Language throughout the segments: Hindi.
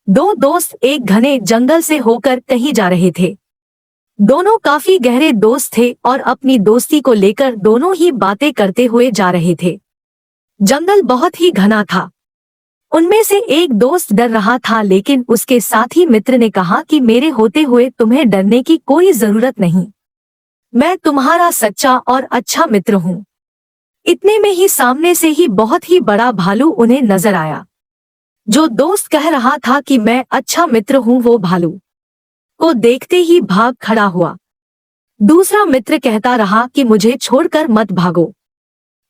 दो दोस्त एक घने जंगल से होकर कहीं जा रहे थे। दोनों काफी गहरे दोस्त थे और अपनी दोस्ती को लेकर दोनों ही बातें करते हुए जा रहे थे। जंगल बहुत ही घना था। उनमें से एक दोस्त डर रहा था, लेकिन उसके साथी मित्र ने कहा कि मेरे होते हुए तुम्हें डरने की कोई जरूरत नहीं। मैं तुम्हारा सच्चा और अच्छा मित्र हूँ। इतने में ही सामने से ही बहुत ही बड़ा भालू उन्हें नजर आया। जो दोस्त कह रहा था कि मैं अच्छा मित्र हूँ, वो भालू को देखते ही भाग खड़ा हुआ। दूसरा मित्र कहता रहा कि मुझे छोड़कर मत भागो,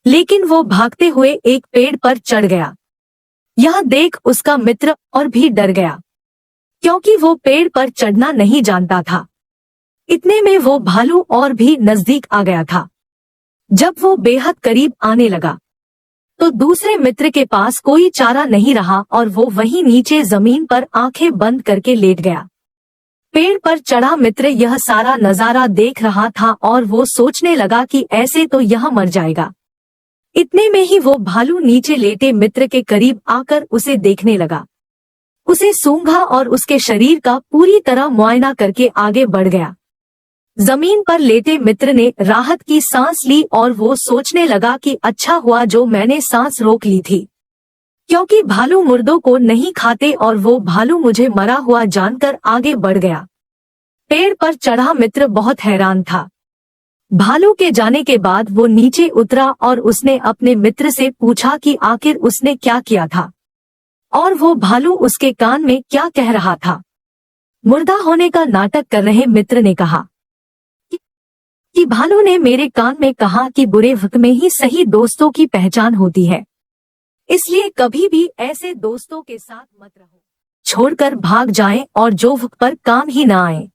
लेकिन वो भागते हुए एक पेड़ पर चढ़ गया। यह देख उसका मित्र और भी डर गया, क्योंकि वो पेड़ पर चढ़ना नहीं जानता था। इतने में वो भालू और भी नजदीक आ गया था। जब वो बेहद करीब आने लगा तो दूसरे मित्र के पास कोई चारा नहीं रहा और वो वहीं नीचे जमीन पर आंखें बंद करके लेट गया। पेड़ पर चढ़ा मित्र यह सारा नजारा देख रहा था और वो सोचने लगा कि ऐसे तो यह मर जाएगा। इतने में ही वो भालू नीचे लेटे मित्र के करीब आकर उसे देखने लगा। उसे सूंघा और उसके शरीर का पूरी तरह मुआयना करके आगे बढ़ गया। जमीन पर लेटे मित्र ने राहत की सांस ली और वो सोचने लगा कि अच्छा हुआ जो मैंने सांस रोक ली थी, क्योंकि भालू मुर्दों को नहीं खाते और वो भालू मुझे मरा हुआ जानकर आगे बढ़ गया। पेड़ पर चढ़ा मित्र बहुत हैरान था। भालू के जाने के बाद वो नीचे उतरा और उसने अपने मित्र से पूछा कि आखिर उसने क्या किया था और वो भालू उसके कान में क्या कह रहा था। मुर्दा होने का नाटक कर रहे मित्र ने कहा कि भालू ने मेरे कान में कहा कि बुरे वक्त में ही सही दोस्तों की पहचान होती है, इसलिए कभी भी ऐसे दोस्तों के साथ मत रहो, छोड़कर भाग जाएं और जो वक्त पर काम ही ना आए।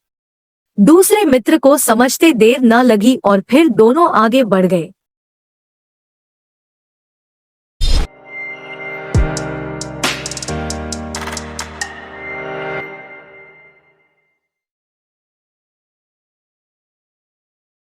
दूसरे मित्र को समझते देर न लगी और फिर दोनों आगे बढ़ गए।